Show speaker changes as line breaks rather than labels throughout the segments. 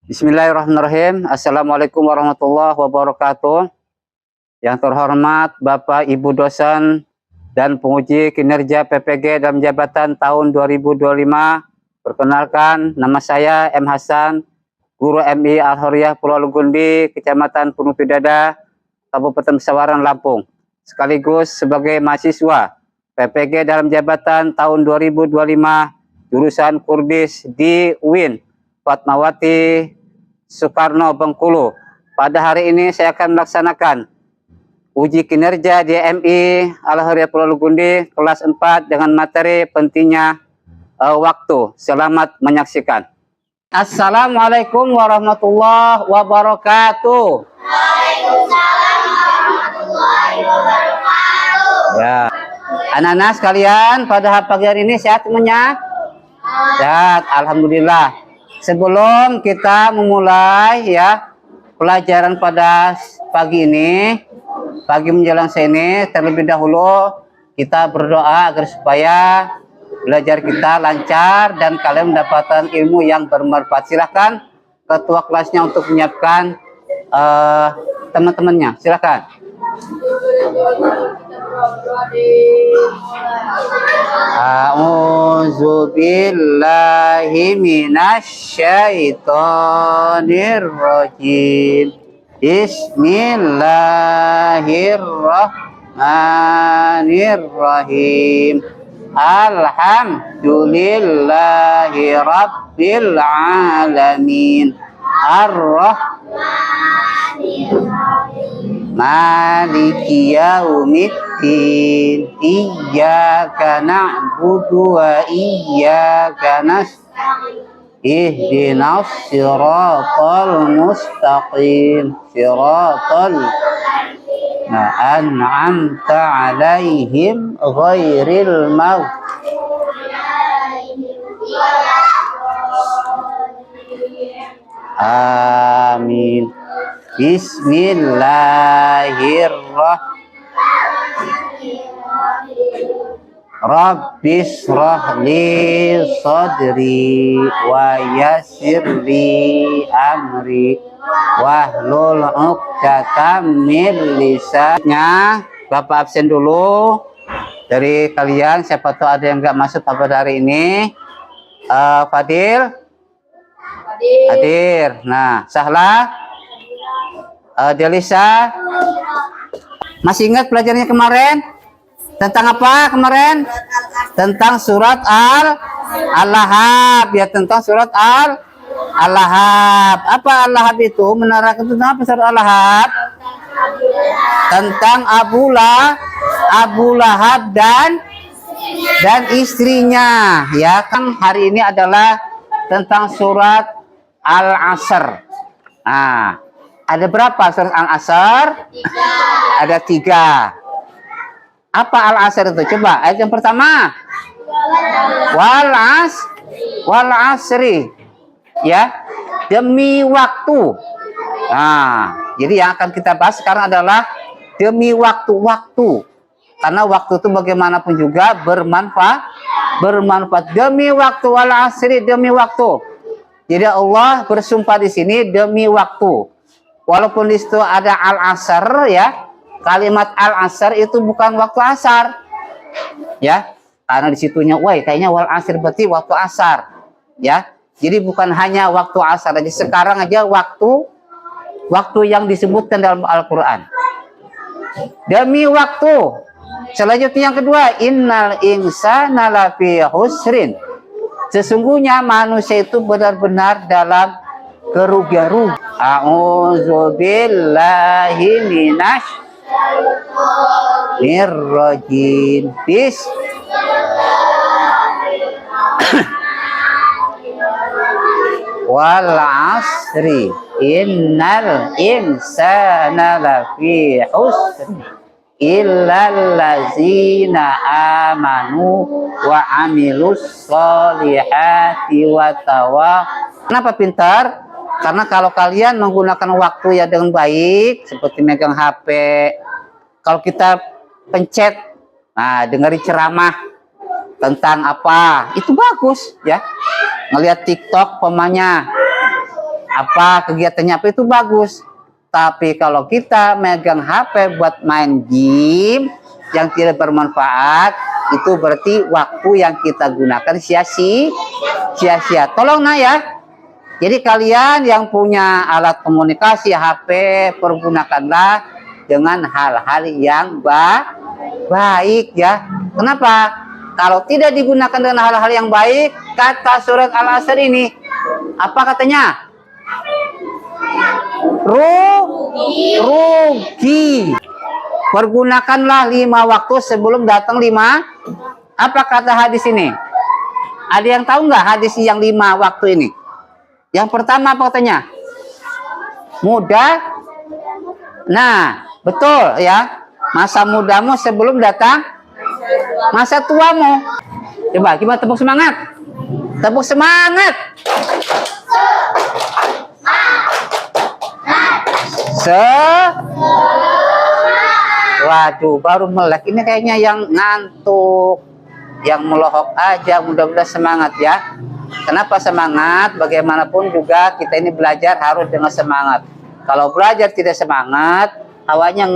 Bismillahirrahmanirrahim. Assalamualaikum warahmatullahi wabarakatuh. Yang terhormat Bapak Ibu dosen dan penguji kinerja PPG dalam jabatan tahun 2025. Perkenalkan, nama saya M. Hasan, Guru MI Al-Huriyah Pulau Lugundi, Kecamatan Gunung Pidada, Kabupaten Pesawaran, Lampung. Sekaligus sebagai mahasiswa PPG dalam jabatan tahun 2025, jurusan Kurdis di UIN Fatmawati Soekarno, Bengkulu. Pada hari ini saya akan melaksanakan uji kinerja di MI Al-Huriyah Pulau Lugundi kelas 4 dengan materi pentingnya waktu. Selamat menyaksikan. Assalamualaikum warahmatullahi wabarakatuh.
Waalaikumsalam warahmatullahi wabarakatuh.
Ya, anak-anak sekalian, pada pagi hari ini sehat semuanya? Sehat, alhamdulillah. Sebelum kita memulai ya pelajaran pada pagi ini, pagi menjelang sini, terlebih dahulu kita berdoa agar supaya belajar kita lancar dan kalian mendapatkan ilmu yang bermanfaat. Silahkan ketua kelasnya untuk menyiapkan teman-temannya. Silahkan. A'udzu billahi minasyaitonir rajim. Bismillahirrahmanirrahim. Alhamdulillahi rabbil alamin. Maliki yaumiddin. Iyyaka na'budu wa iyyaka nasta'in. Ihdinas siratal mustaqim. Siratal an'amta 'alaihim ghairil Amin. Bismillahirrahmanirrahim. Rabbis rahli sadri wa yassirli amri wahlul 'uqdatam min lisannya. Bapak absen dulu. Dari kalian siapa tahu ada yang nggak masuk pada hari ini. Fadil hadir. Nah, Sahla, Delisa, masih ingat pelajarannya kemarin? Tentang apa kemarin? Tentang surat Al-Lahab. Ya, tentang surat Al-Lahab. Apa Al-Lahab itu? Menerangkan tentang apa surat Al-Lahab? Tentang Abu Lahab dan istrinya. Ya kan, hari ini adalah tentang surat Al-Asr. Nah, ada berapa surat Al-Asr? Ada 3. Apa Al-Asr itu? Coba ayat yang pertama. Wal asri. Ya, demi waktu. Nah, jadi yang akan kita bahas sekarang adalah demi waktu. Karena waktu itu bagaimanapun juga bermanfaat. Demi waktu, wal asri, demi waktu. Jadi Allah bersumpah di sini demi waktu. Walaupun di situ ada al-asr ya, kalimat al-asr itu bukan waktu asar. Ya, karena di situnya kayaknya wal asr berarti waktu asar. Ya. Jadi bukan hanya waktu asar aja, sekarang aja waktu yang disebutkan dalam Al-Qur'an. Demi waktu. Selanjutnya yang kedua, innal insana lafi husrin. Sesungguhnya manusia itu benar-benar dalam kerugian. A'udzu billahi minasyaitonir rajim. Wal asri innal insana lafi husrin illal ladzina amanu wa amilus solihati wa tawa. Kenapa pintar? Karena kalau kalian menggunakan waktu ya dengan baik, seperti megang HP, kalau kita pencet, nah dengerin ceramah tentang apa, itu bagus ya. Ngelihat TikTok pemanya, apa kegiatannya apa itu bagus. Tapi kalau kita megang HP buat main game yang tidak bermanfaat, itu berarti waktu yang kita gunakan sia-sia. Tolong nah ya. Jadi kalian yang punya alat komunikasi HP, pergunakanlah dengan hal-hal yang baik ya. Kenapa? Kalau tidak digunakan dengan hal-hal yang baik, kata surat Al-Asr ini, apa katanya? Rugi. Pergunakanlah 5 waktu sebelum datang 5. Apa kata hadis ini? Ada yang tahu nggak hadis yang 5 waktu ini? Yang pertama apa katanya? Muda. Nah, betul ya. Masa mudamu sebelum datang masa tuamu. Coba gimana, tepuk semangat. Tepuk semangat. Waduh, baru melek. Ini kayaknya yang ngantuk, yang melohok aja. Mudah-mudahan semangat ya. Kenapa semangat? Bagaimanapun juga kita ini belajar harus dengan semangat. Kalau belajar tidak semangat, awalnya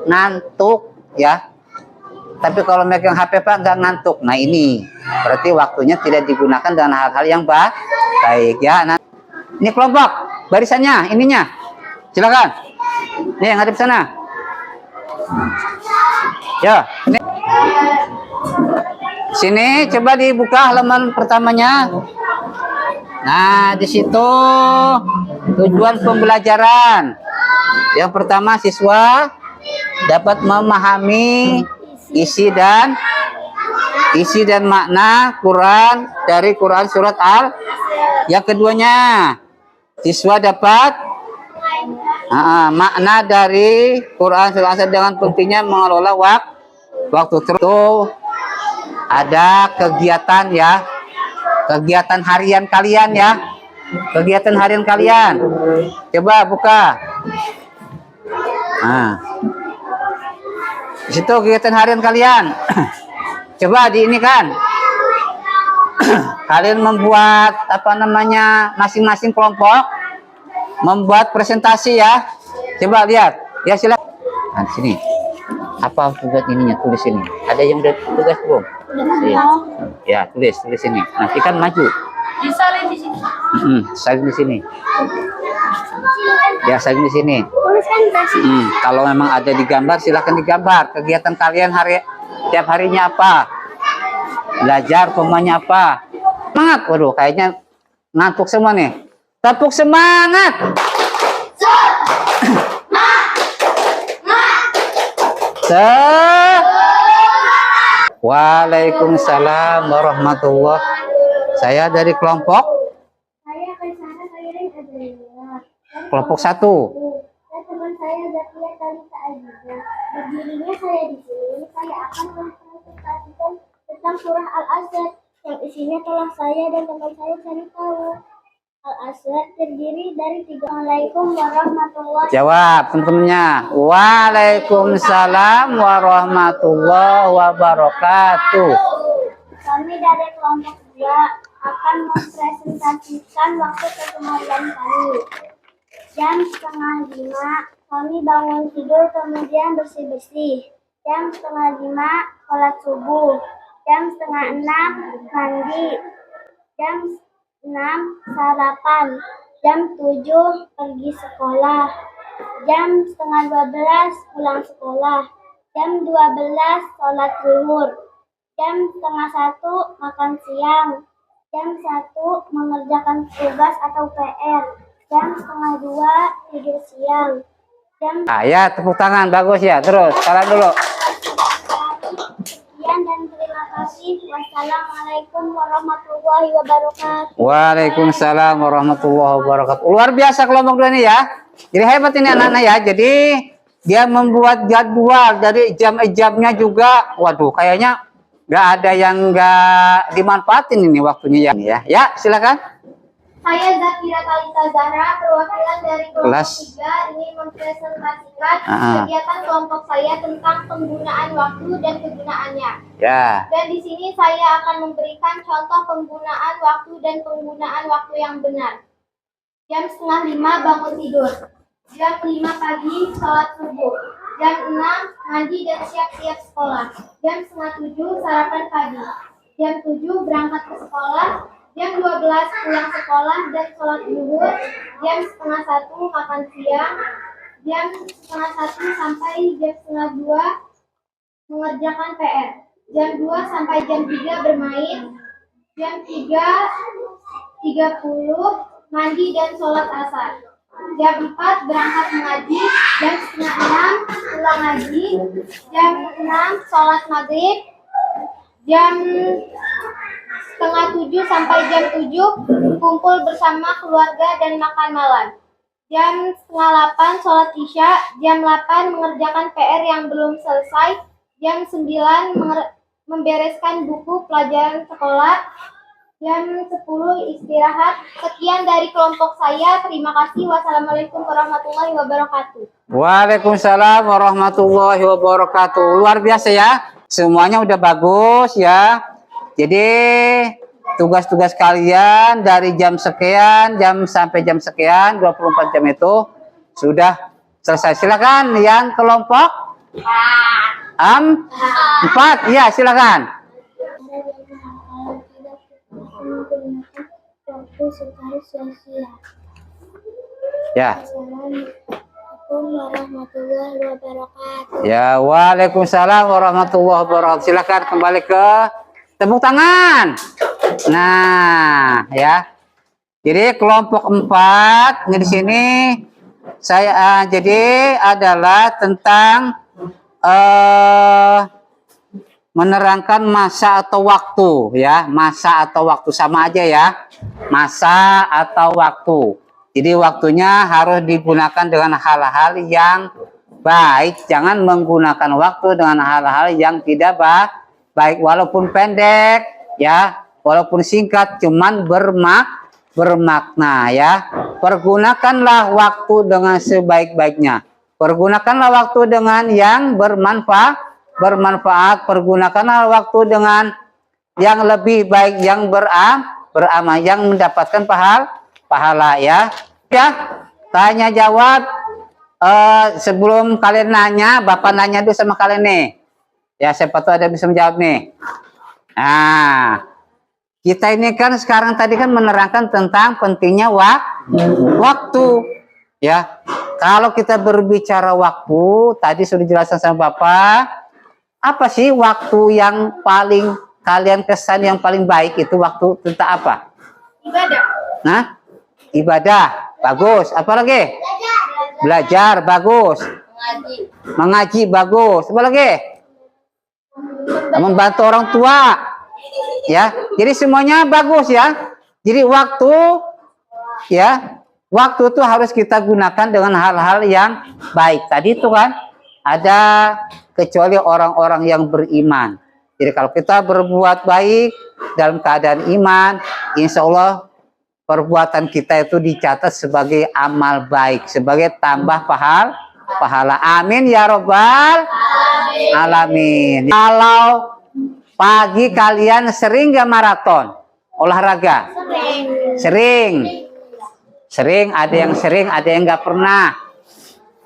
ngantuk ya. Tapi kalau megang HP Pak nggak ngantuk. Nah ini berarti waktunya tidak digunakan dengan hal-hal yang baik ya. Nah, ini kelompok barisannya, ininya. Silakan. Nih yang ada di sana. Ya, ini. Sini coba dibuka halaman pertamanya. Nah, di situ tujuan pembelajaran. Yang pertama, siswa dapat memahami isi dan makna Quran dari Quran surat Al. Yang keduanya, siswa dapat makna dari Quran surat Al dengan pentingnya mengelola waktu. Terus ada kegiatan ya, kegiatan harian kalian ya, kegiatan harian kalian. Coba buka. Nah, di situ kegiatan harian kalian. Coba di ini kan, kalian membuat apa namanya, masing-masing kelompok membuat presentasi ya. Coba lihat ya, silakan. Nah, sini apa tugas ininya, tulis ini. Ada yang udah tugas belum? Ya, tulis ini. Nanti kan maju.
Disalin di sini.
Salin di sini. Ya, salin di sini.
Tuliskan
Kalau memang ada digambar, silahkan digambar. Kegiatan kalian tiap harinya apa? Belajar pemanya apa? Semangat. Waduh, kayaknya ngantuk semua nih. Tepuk semangat. Waalaikumsalam warahmatullah. Saya dari kelompok kelompok 1.
Teman saya Zakia Talita Aziza. Berdirinya saya di sini, saya akan mempresentasikan tentang surah Al-Asr yang isinya telah saya dan teman saya cari tahu. Al-Asr terdiri dari 3. Assalamualaikum warahmatullahi wabarakatuh.
Jawab teman-temannya. Waalaikumsalam warahmatullahi wabarakatuh.
Kami dari kelompok 2 akan mempresentasikan waktu keseharian kami. Jam 4:30 kami bangun tidur, kemudian bersih-bersih. Jam 4:30 sholat subuh. Jam 5:30 mandi. Jam 6 sarapan. Jam 7 pergi sekolah. Jam 11:30 pulang sekolah. Jam 12 sholat zuhur. Jam 12:30 makan siang. Jam 1 mengerjakan tugas atau PR. Jam 1:30 tidur siang.
Ya, tepuk tangan, bagus ya. Terus, salam dulu.
Sekian dan terima kasih. Wassalamualaikum warahmatullahi wabarakatuh.
Waalaikumsalam warahmatullahi wabarakatuh. Luar biasa kelompok 2 ini ya. Jadi hebat ini anak-anak ya. Jadi dia membuat jadwal dari jam-jamnya juga. Waduh, kayaknya nggak ada yang nggak dimanfaatin ini waktunya ya. Ya, silakan.
Saya Zakira Talita Zahra, perwakilan dari kelompok
Kelas
3 ingin mempresentasikan kegiatan kelompok saya tentang penggunaan waktu dan kegunaannya.
Ya.
Dan di sini saya akan memberikan contoh penggunaan waktu dan penggunaan waktu yang benar. Jam setengah 5 bangun tidur. Jam 5 pagi sholat subuh. Jam 6 mandi dan siap-siap sekolah. Jam setengah 7 sarapan pagi. Jam 7 berangkat ke sekolah. Jam 12 pulang sekolah dan sholat zuhur. Jam setengah 1 makan siang. Jam setengah 1 sampai jam setengah 2 mengerjakan PR. Jam 2 sampai jam 3 bermain. Jam 3.30 mandi dan sholat asar. Jam 4 berangkat mengaji. Jam setengah 6 pulang ngaji. Jam 6 sholat maghrib. Jam setengah 7 sampai jam 7 kumpul bersama keluarga dan makan malam. Jam setengah 8 sholat isya. Jam 8 mengerjakan PR yang belum selesai. Jam 9 membereskan buku pelajaran sekolah. Jam 10 istirahat. Sekian dari kelompok saya. Terima kasih. Wassalamualaikum warahmatullahi wabarakatuh.
Waalaikumsalam warahmatullahi wabarakatuh. Luar biasa ya. Semuanya udah bagus ya. Jadi tugas-tugas kalian dari jam sekian, jam sampai jam sekian, 24 jam itu sudah selesai. Silakan yang kelompok 4. Ya, silakan.
Waktu sekali sia-sia.
Ya.
Assalamualaikum warahmatullahi wabarakatuh.
Ya, waalaikumsalam warahmatullahi wabarakatuh. Silakan kembali ke tepuk tangan. Nah, ya. Jadi kelompok 4 di sini saya jadi adalah tentang menerangkan masa atau waktu ya, masa atau waktu sama aja ya, masa atau waktu. Jadi waktunya harus digunakan dengan hal-hal yang baik, jangan menggunakan waktu dengan hal-hal yang tidak baik, walaupun pendek ya, walaupun singkat, cuman bermakna ya. Pergunakanlah waktu dengan sebaik-baiknya, pergunakanlah waktu dengan yang bermanfaat. Pergunakanlah waktu dengan yang lebih baik, yang beramal, yang mendapatkan pahala ya. Ya, tanya jawab. Sebelum kalian nanya, Bapak nanya dulu sama kalian nih. Ya, siapa tahu ada bisa menjawab nih. Nah, kita ini kan sekarang tadi kan menerangkan tentang pentingnya waktu ya. Kalau kita berbicara waktu, tadi sudah dijelaskan sama Bapak. Apa sih waktu yang paling kalian kesan, yang paling baik itu waktu tentang apa?
Ibadah.
Nah, ibadah, bagus. Apa lagi? Belajar, bagus. Mengaji, bagus. Apa lagi? Membantu orang tua. Ya, jadi semuanya bagus ya. Jadi waktu ya, waktu itu harus kita gunakan dengan hal-hal yang baik. Tadi itu kan ada kecuali orang-orang yang beriman. Jadi kalau kita berbuat baik dalam keadaan iman, insya Allah perbuatan kita itu dicatat sebagai amal baik, sebagai tambah pahala. Amin ya robbal alamin. Kalau pagi kalian sering gak maraton olahraga? Sering. Ada yang sering, ada yang nggak pernah.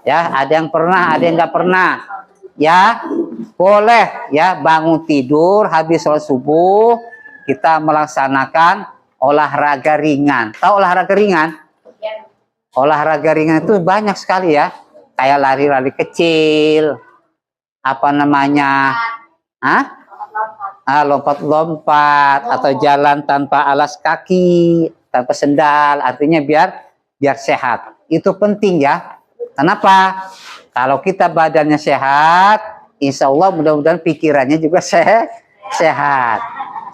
Ya, ada yang pernah, ada yang nggak pernah. Ya, boleh ya bangun tidur habis sholat subuh kita melaksanakan olahraga ringan. Tahu olahraga ringan? Olahraga ringan itu banyak sekali ya. Kayak lari-lari kecil, apa namanya? Lompat-lompat atau jalan tanpa alas kaki, tanpa sendal, artinya biar sehat. Itu penting ya. Kenapa? Kalau kita badannya sehat, insya Allah mudah-mudahan pikirannya juga sehat.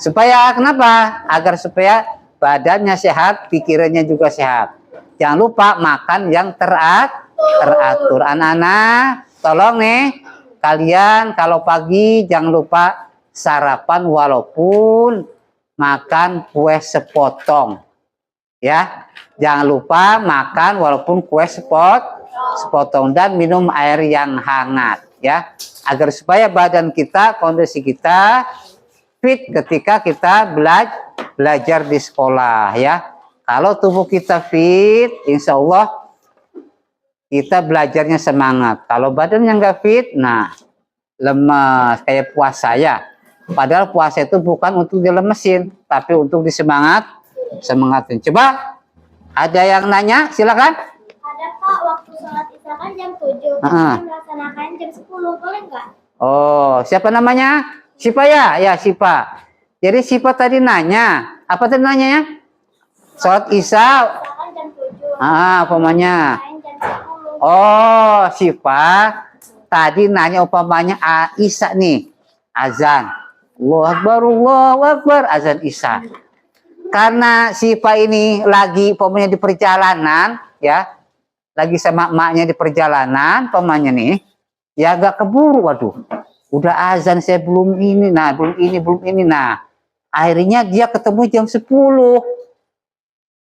Supaya kenapa? Agar supaya badannya sehat, pikirannya juga sehat. Jangan lupa makan yang teratur. Anak-anak, tolong nih, kalian kalau pagi jangan lupa sarapan walaupun makan kue sepotong. Ya, jangan lupa makan walaupun kue sepotong dan minum air yang hangat ya, agar supaya badan kita, kondisi kita fit ketika kita belajar di sekolah ya. Kalau tubuh kita fit, insya Allah kita belajarnya semangat. Kalau badannya nggak fit, nah lemas kayak puasa ya. Padahal puasa itu bukan untuk dilemesin, tapi untuk semangatin. Coba ada yang nanya, silakan.
Ada Pak, waktu sholat isya kan jam 7, kita melaksanakan jam 10, boleh nggak?
Oh, siapa namanya? Sipa ya? Ya, Sipa. Jadi Sipa tadi nanya, apa tadi nanya? Sholat isya,
Kan jam 7,
umpamanya.
main jam 10.
Oh, Sipa tadi nanya umpamanya isya nih, azan. Allahu Akbar, Allahu Akbar, azan isya. Karena Sipa ini lagi umpamanya di perjalanan, ya, lagi sama emaknya di perjalanan, umpamanya nih, ya agak keburu, waduh. Udah azan saya belum ini, belum ini. Nah, akhirnya dia ketemu jam 10.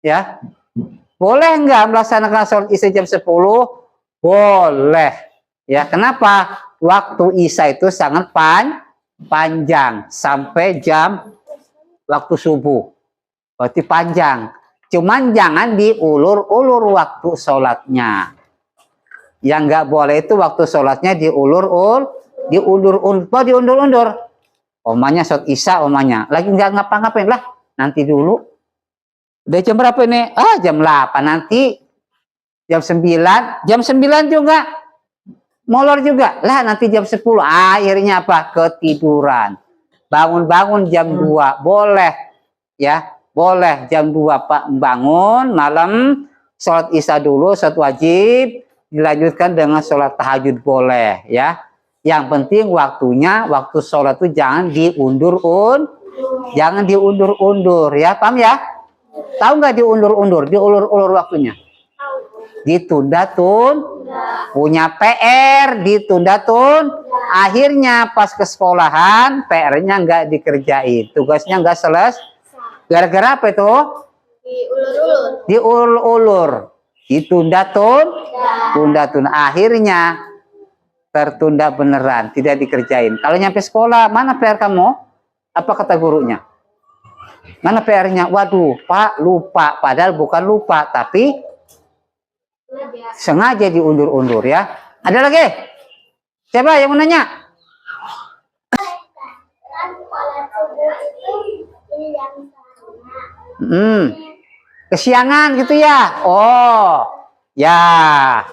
Ya. Boleh nggak melaksanakan sholat isya jam 10? Boleh. Ya, kenapa? Waktu isya itu sangat panjang sampai jam waktu subuh. Berarti panjang. Cuman jangan diulur-ulur waktu sholatnya. Yang nggak boleh itu waktu sholatnya diundur-undur. Omanya sholat isya, lagi nggak ngapa-ngapain lah. Nanti dulu. Udah jam berapa ini? Jam 8. Nanti jam 9. Jam 9 juga. Molor juga. Lah nanti jam 10. Akhirnya apa? Ketiduran. Bangun-bangun jam 2. Boleh. Ya. Boleh jam 2 Pak bangun. Malam. Sholat isya dulu. Sholat wajib. Dilanjutkan dengan sholat tahajud. Boleh. Ya. Yang penting waktunya. Waktu sholat itu jangan jangan diundur-undur. Ya. Paham ya? Tahu nggak diundur-undur waktunya? Ditunda punya PR, ditunda akhirnya pas ke sekolahan PR-nya nggak dikerjain, tugasnya nggak selesai. Gara-gara apa itu? Diulur-ulur, ditunda akhirnya tertunda beneran, tidak dikerjain. Kalau nyampe sekolah, mana PR kamu? Apa kata gurunya? Mana PR-nya? Waduh, Pak, lupa. Padahal bukan lupa, tapi sengaja diundur-undur ya. Ada lagi? Siapa yang mau nanya? Kesiangan gitu ya? Oh, ya.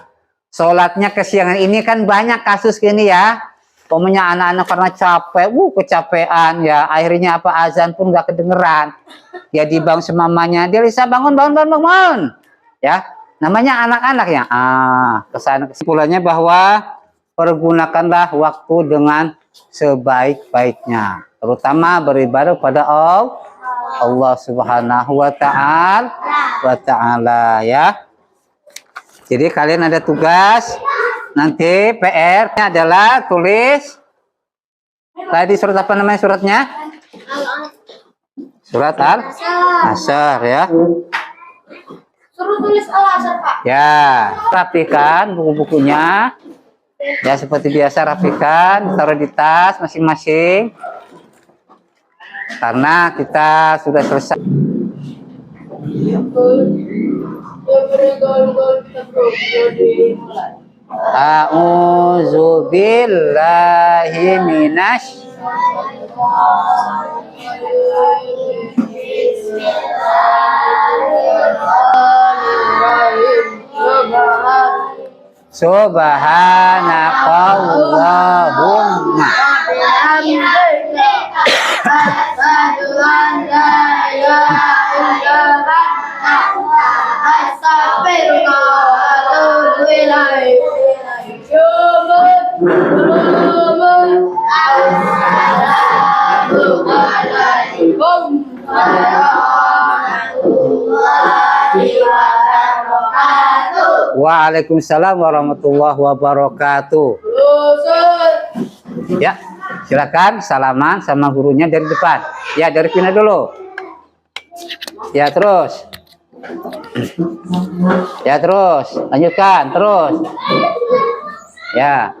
Sholatnya kesiangan ini kan banyak kasus gini ya. Pokoknya anak-anak karena capek, kecapean ya. Akhirnya apa, azan pun nggak kedengeran. Ya dibangun semamanya, dia bisa bangun. Ya, namanya anak-anak ya. Kesana kesimpulannya bahwa pergunakanlah waktu dengan sebaik-baiknya. Terutama beribadah pada Allah Subhanahu wa Ta'ala ya. Jadi kalian ada tugas. Nanti PR-nya adalah tulis. Tadi surat apa namanya suratnya? Surat Al-Asr ya.
Suruh tulis Al-Asr, Pak.
Ya, rapikan buku-bukunya. Ya seperti biasa rapikan, taruh di tas masing-masing. Karena kita sudah selesai. A'udzu billahi minasy Subhanakallahumma Waalaikumsalam warahmatullahi wabarakatuh. Ya, silakan salaman sama gurunya dari depan. Ya, dari Vina dulu. Ya, terus. Ya, terus. Lanjutkan, terus. Ya.